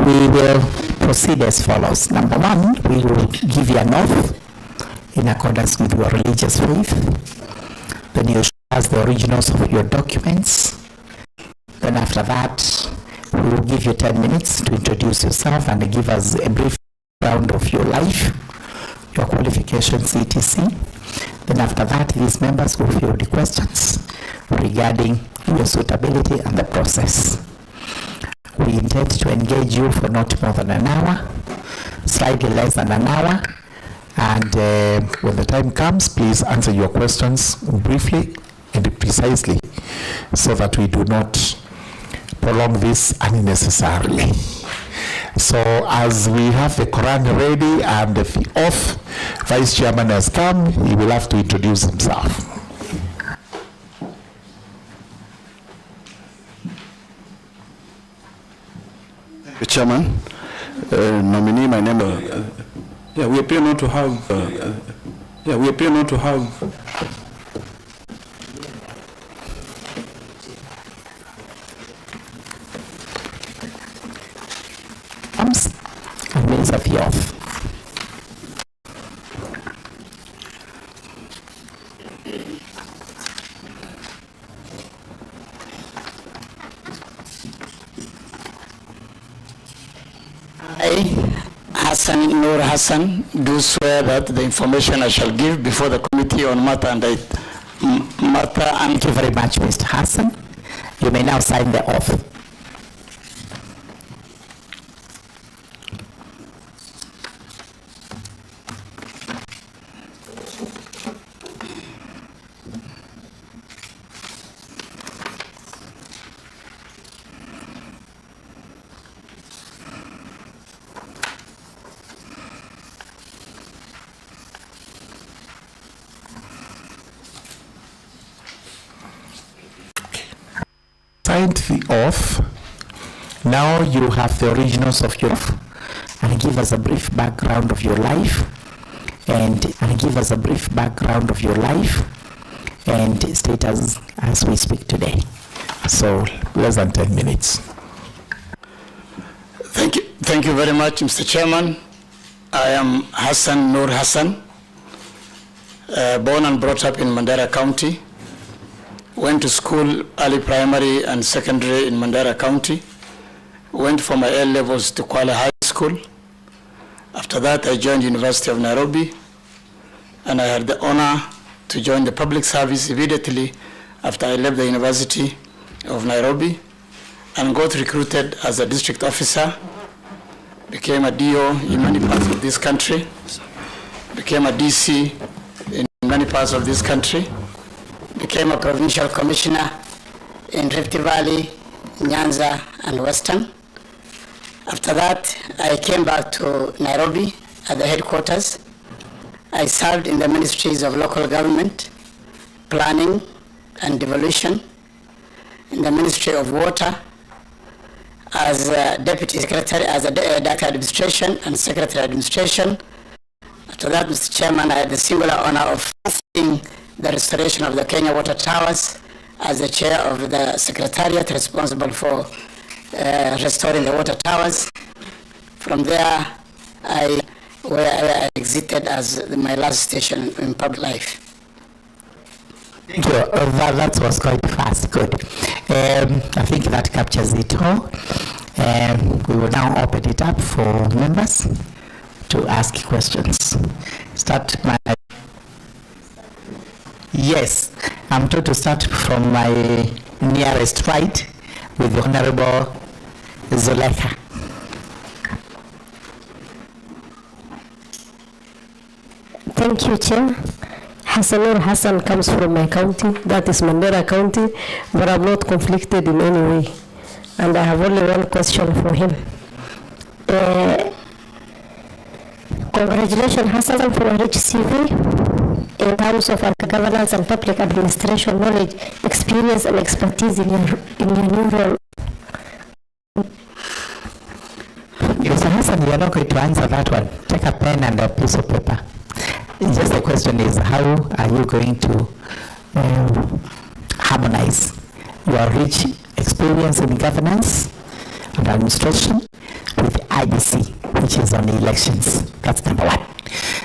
[SPEAKER 16] we will proceed as follows. Number one, we will give you an oath in accordance with your religious faith. Then you show us the originals of your documents. Then after that, we will give you 10 minutes to introduce yourself and give us a brief background of your life, your qualifications, etc. Then after that, these members will field the questions regarding your suitability and the process. We intend to engage you for not more than an hour, slightly less than an hour, and when the time comes, please answer your questions briefly and precisely so that we do not prolong this unnecessarily. So as we have the Quran ready and the oath, Vice Chairman has come, he will have to introduce himself.
[SPEAKER 7] Chairman, nominee, my name.
[SPEAKER 19] Yeah, we appear not to have. We appear not to have.
[SPEAKER 16] And means of the oath.
[SPEAKER 20] I, Hassan Nur Hassan, do swear that the information I shall give before the committee on matter and
[SPEAKER 16] Thank you very much, Mr. Hassan. You may now sign the oath. Signed the oath. Now you have the originals of your oath, and give us a brief background of your life, and give us a brief background of your life and status as we speak today. So less than 10 minutes.
[SPEAKER 20] Thank you very much, Mr. Chairman. I am Hassan Nur Hassan, born and brought up in Mandera County. Went to school, early primary and secondary in Mandera County. Went for my A levels to Kwale High School. After that, I joined University of Nairobi, and I had the honor to join the public service immediately after I left the University of Nairobi, and got recruited as a district officer, became a DO in many parts of this country, became a DC in many parts of this country, became a provincial commissioner in Rift Valley, Nyanza, and Western. After that, I came back to Nairobi at the headquarters. I served in the ministries of local government, planning and devolution, in the Ministry of Water, as a deputy secretary, as a director administration and secretary administration. After that, Mr. Chairman, I had the singular honor of seeing the restoration of the Kenya Water Towers as the chair of the secretariat responsible for restoring the water towers. From there, I exited as my last station in public life.
[SPEAKER 16] Thank you. That was quite fast. Good. I think that captures it all. We will now open it up for members to ask questions. Start my. Yes, I'm told to start from my nearest right with the Honorable Zuleika.
[SPEAKER 18] Thank you, Chair. Hassanur Hassan comes from my county, that is Mandera County, but I'm not conflicted in any way. And I have only one question for him. Congratulations, Hassan, for a rich CV in terms of governance and public administration knowledge, experience, and expertise in your new role.
[SPEAKER 16] Mr. Hassan, you are not going to answer that one. Take a pen and a piece of paper. Just the question is, how are you going to harmonize your rich experience in governance and administration with Iebc, which is on elections? That's number one.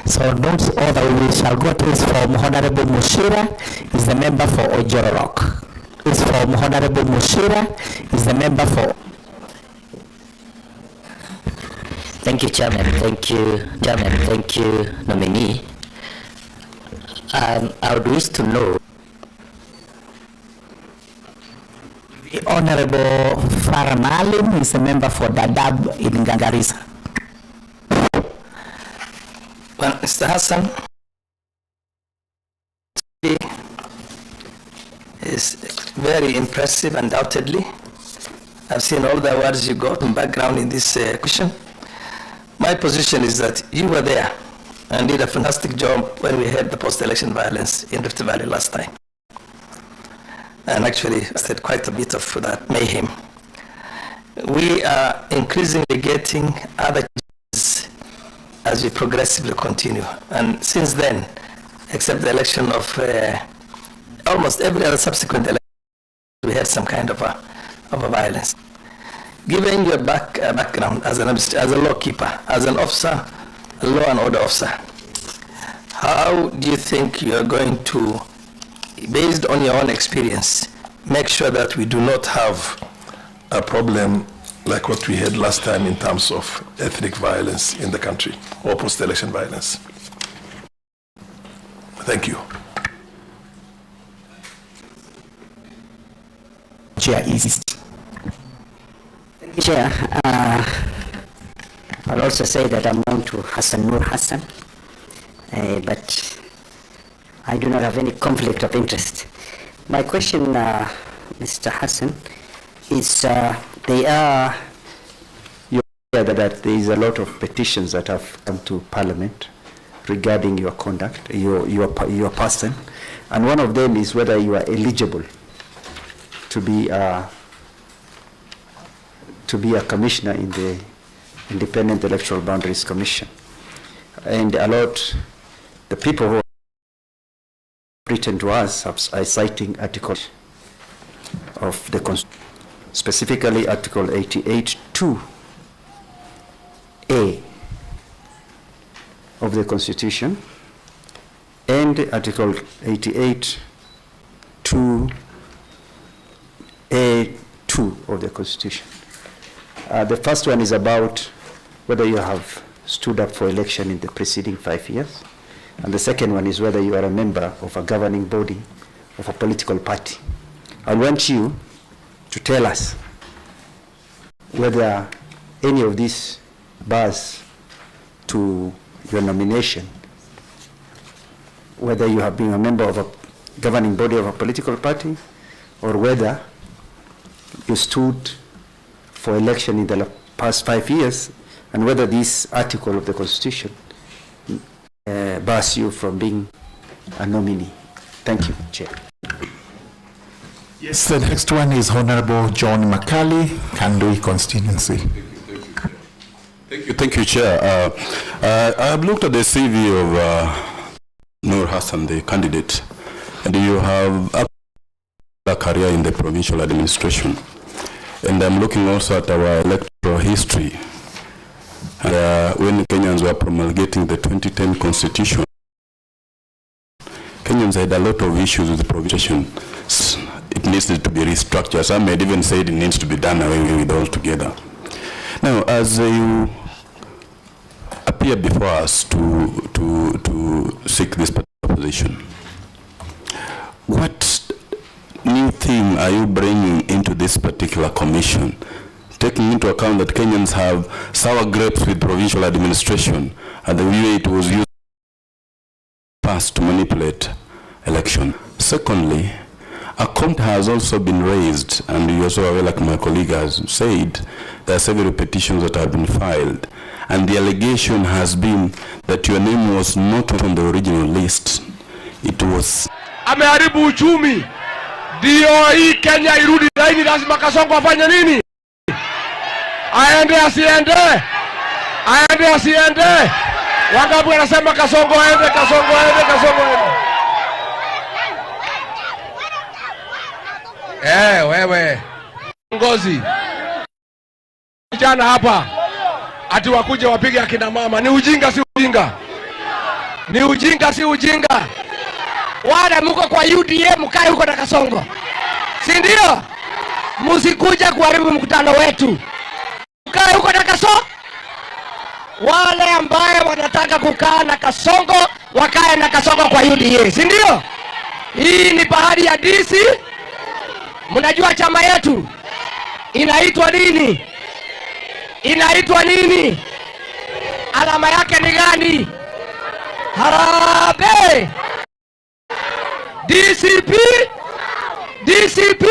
[SPEAKER 16] So note all that we shall go to is from Honorable Mushira, is the member for Ojororok. Is from Honorable Mushira, is the member for...
[SPEAKER 5] Thank you, Chairman. Thank you, Chairman. Thank you, nominee. I would wish to know.
[SPEAKER 16] The Honorable Farah Maalim is a member for Dadaab in Garissa.
[SPEAKER 11] Well, Mr. Hassan is very impressive, undoubtedly. I've seen all the awards you got and background in this question. My position is that you were there and did a fantastic job when we had the post-election violence in Rift Valley last time. And actually, I said quite a bit of that mayhem. We are increasingly getting other changes as we progressively continue. And since then, except the election of almost every other subsequent election, we had some kind of a violence. Given your background as a law keeper, as an officer, a law and order officer, how do you think you are going to, based on your own experience, make sure that we do not have
[SPEAKER 14] a problem like what we had last time in terms of ethnic violence in the country or post-election violence? Thank you.
[SPEAKER 16] Chair is.
[SPEAKER 17] Chair, I'll also say that I'm known to Hassanur Hassan, but I do not have any conflict of interest. My question, Mr. Hassan, is
[SPEAKER 10] you're aware that there is a lot of petitions that have come to Parliament regarding your conduct, your person, and one of them is whether you are eligible to be a commissioner in the Independent Electoral Boundaries Commission. And the people who have written to us are citing articles of the Constitution, specifically Article 88(2)(a) of the Constitution and Article 88(2)(a)(2) of the Constitution. The first one is about whether you have stood up for election in the preceding 5 years. And the second one is whether you are a member of a governing body of a political party. I want you to tell us whether any of these bars to your nomination, whether you have been a member of a governing body of a political party, or whether you stood for election in the past 5 years, and whether this article of the Constitution bars you from being a nominee. Thank you, Chair.
[SPEAKER 1] Yes, the next one is Honorable John Makali, Kandui constituency.
[SPEAKER 6] Thank you, Chair. I have looked at the CV of Nur Hassan, the candidate, and you have a career in the provincial administration. And I'm looking also at our electoral history. When Kenyans were promulgating the 2010 Constitution, Kenyans had a lot of issues with the provision. It needs to be restructured. Some had even said it needs to be done away with altogether. Now, as you appear before us to seek this particular position, what new thing are you bringing into this particular commission, taking into account that Kenyans have sour grapes with provincial administration and the way it was used us to manipulate election. Secondly, a complaint has also been raised, and you also aware, like my colleague has said, there are several petitions that have been filed, and the allegation has been that your name was not on the original list. It was...
[SPEAKER 14] Ameharibu uchumi. Ndio hii Kenya irudi laini, lazima Kasongo afanye nini? Aende asiende? Aende asiende? Wangapi wanasema Kasongo aende, Kasongo aende, Kasongo aende? Wewe ngozi vijana hapa ati wakuje wapige akina mama, ni ujinga si ujinga? Ni ujinga si ujinga? Wale mko kwa UDA mkae huko na Kasongo, si ndio? Msikuja kuharibu mkutano wetu, mkae huko na Kasongo. Wale ambaye wanataka kukaa na Kasongo wakae na Kasongo kwa UDA, si ndio? Hii ni pahali ya DC. Mnajua chama yetu inaitwa nini? Inaitwa nini? Alama yake ni gani? Harambee. DCP. DCP.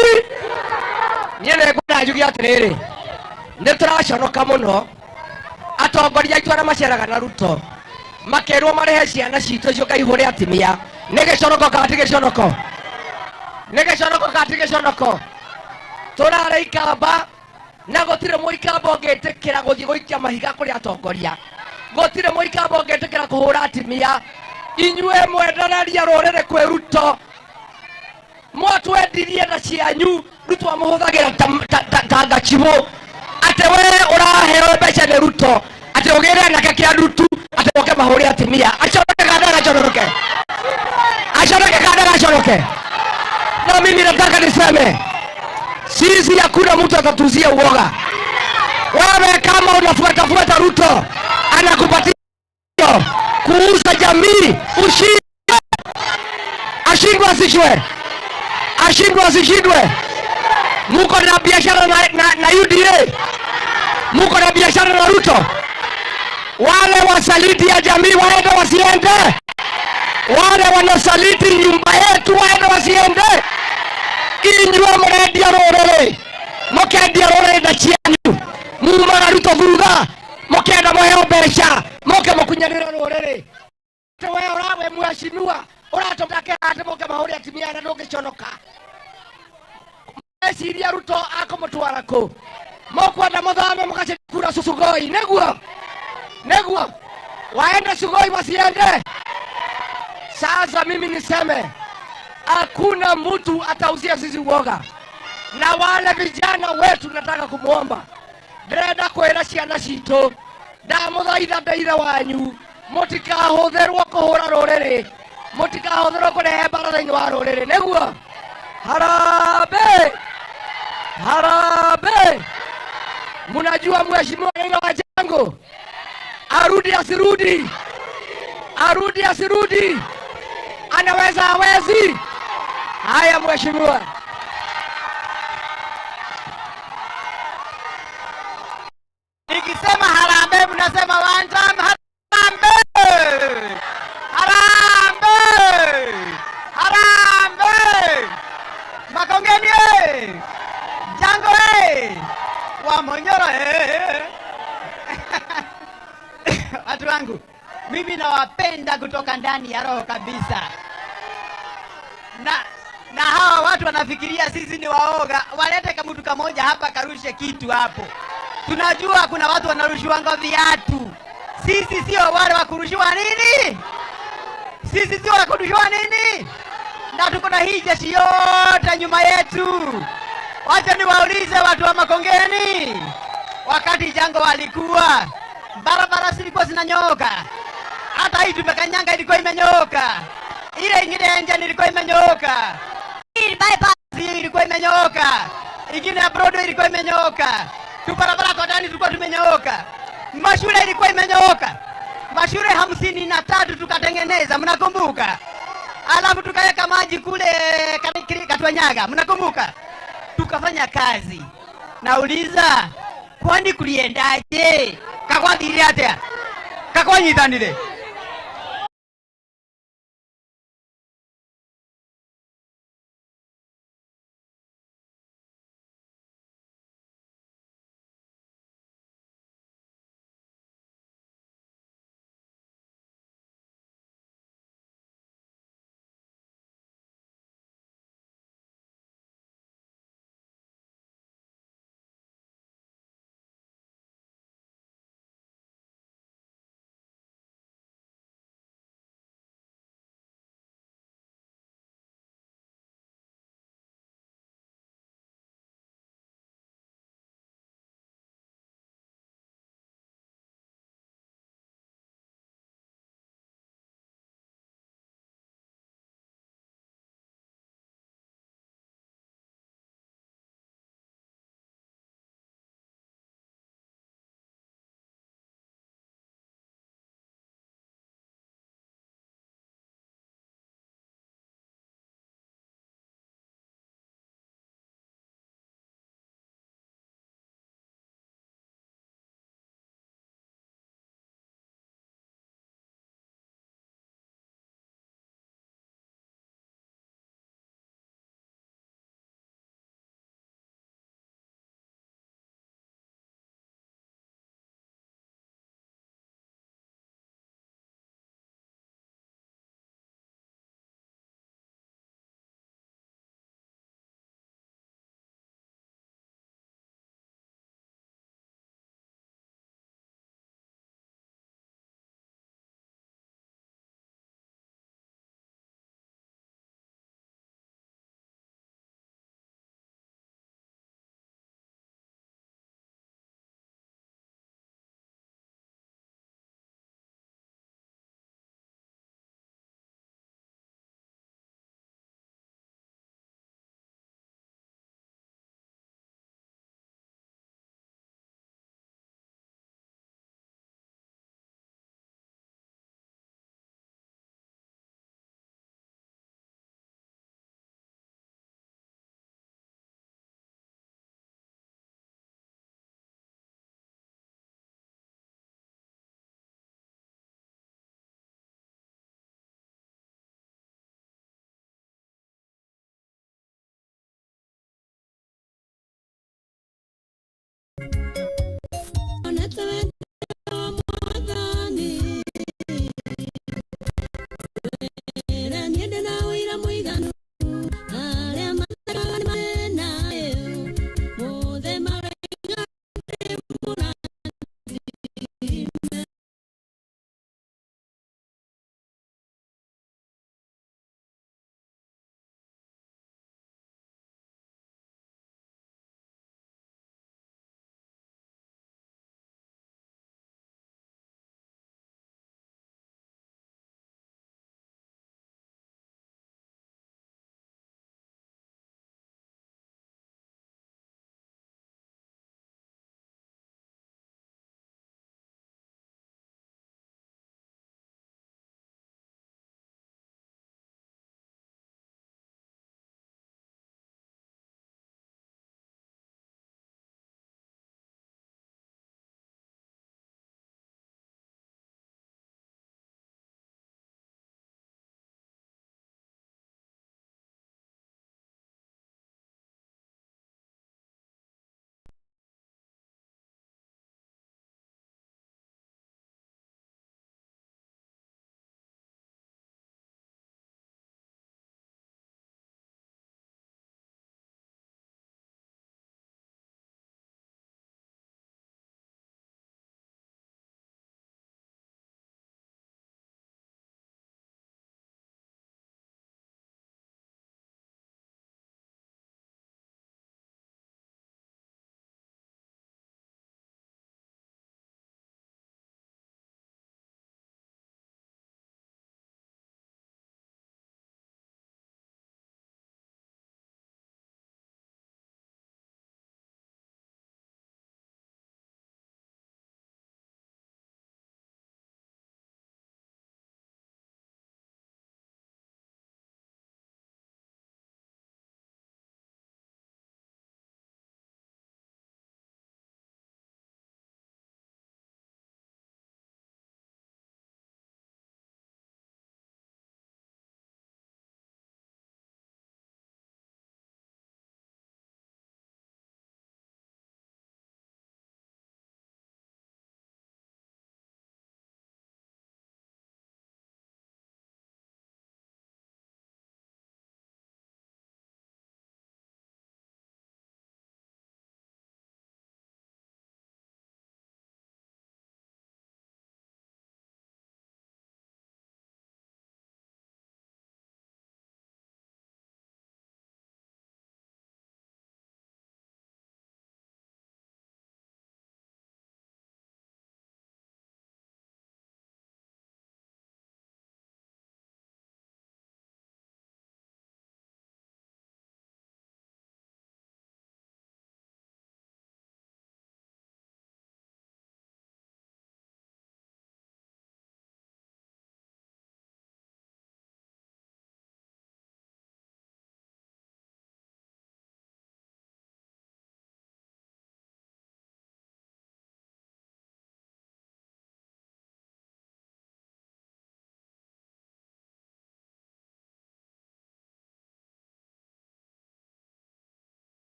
[SPEAKER 14] Nyene kuna jugia atiriri. Nituracoroka muno. Atongoria aitu ara maceraga na Ruto. Makerwo marehe ciana citu cio kaihuri atimia. Nigicoroko kati gicoroko. Nigicoroko kati gicoroko. Turare ikamba na gotire muikamba ongetikira guthii guikia mahiga kuri atongoria. Gotire muikamba ongetikira kuhura atimia. Inyue mwendereria rurire kwi Ruto. Mwatwendirie na cianyu Ruto amuhuthagira tanga chibo. Ate we uraheo mbeca ni Ruto. Ate ugire na kia Ruto ate oke mahuri atimia. Achoroke kadara achoroke. Achoroke kadara achoroke. Na mimi nataka niseme sisi hakuna mtu atatuzia uoga. Wewe kama unafuata Ruto anakupatia kuuza jamii, ushinde. Ashindwe asishindwe. Ashindwe asishindwe. Muko na biashara na UDA. Muko na biashara na Ruto. Wale wasaliti ya jamii waende wasiende. Wale wanasaliti nyumba yetu waende wasiende. Inyua mrendia rorere. Mukendia rorere na cianyu. Mumara Ruto thutha. Mukenda muheo mbeca. Muke mukunyanira rorere. Tewe urawe mheshimiwa. Uratoka ati muke mahuri atimia na ndugiconoka. Mesiria Ruto akomutwara ku. Mukwenda muthame mugace kura Sugoi. Neguo. Neguo. Waende Sugoi wasiende. Sasa mimi niseme hakuna mtu atauzia sisi uoga. Na wale vijana wetu nataka kumuomba. Ndenda kwera ciana cito. Ndamuthaitha ndeitha wanyu. Mutikahutherwo kuhura ruriri. Mutikahutherwo kurehe mbara thiini wa ruriri. Neguo. Harambee. Harambee. Mnajua mheshimiwa Raila Wajango arudi asirudi? Arudi asirudi? Anaweza hawezi? Haya mheshimiwa.
[SPEAKER 21] Nikisema harambee mnasema one time harambee. Harambee. Harambee. Makongeni Jango Wamonyoro Watu wangu, mimi nawapenda kutoka ndani ya roho kabisa. Na hawa watu wanafikiria sisi ni waoga. Walete kamutu kamoja hapa karushe kitu hapo. Tunajua kuna watu wanarushiwa viatu. Sisi sio wale wa kurushiwa nini? Sisi sio wa kurushiwa nini? Na tuko na hii jeshi yote nyuma yetu. Wacha niwaulize watu wa Makongeni. Wakati Jango walikuwa barabara zilikuwa zinanyooka. Hata hii tumekanyanga ilikuwa imenyooka. Ile ingine engine ilikuwa imenyooka. Hii bypass ilikuwa imenyooka. Ingine ya Broadway ilikuwa imenyooka. Tu barabara kwa ndani tulikuwa tumenyooka. Mashule ilikuwa imenyooka. Mashule 53 tukatengeneza, mnakumbuka? Alafu tukaweka maji kule Katwanyaga, mnakumbuka? Tukafanya kazi. Nauliza, kwani kuliendaje? Kakwa dhiriatea. Kakwa nyitanile.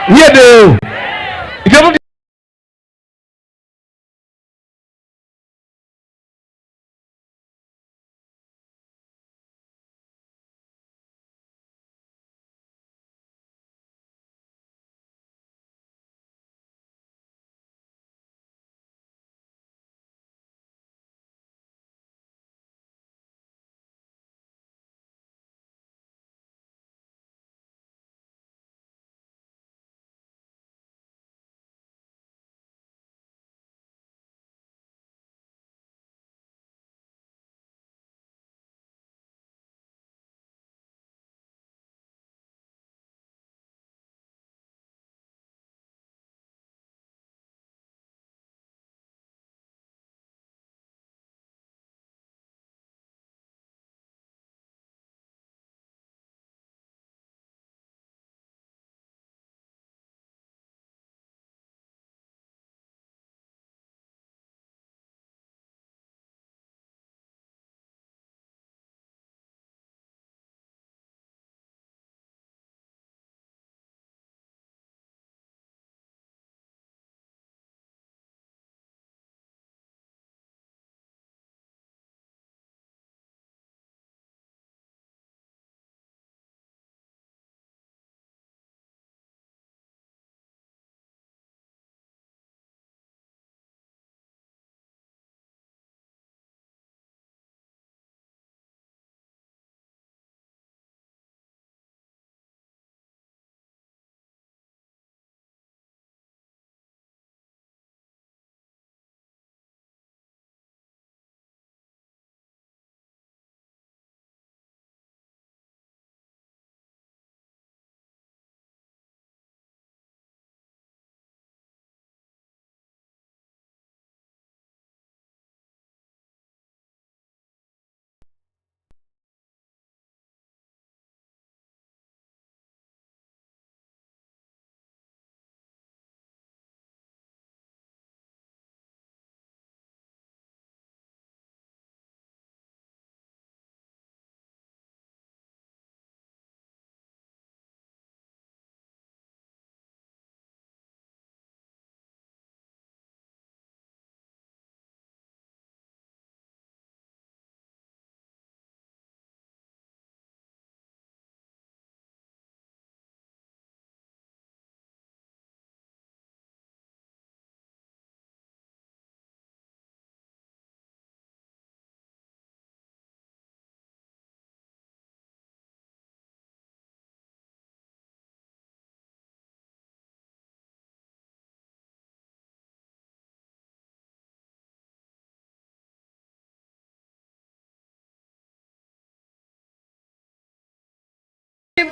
[SPEAKER 14] Niede. Ikamu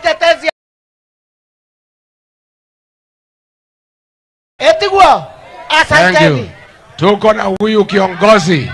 [SPEAKER 15] mtetezi etigwa.
[SPEAKER 14] Thank you.
[SPEAKER 15] Asanteni.
[SPEAKER 14] Tuko na huyu kiongozi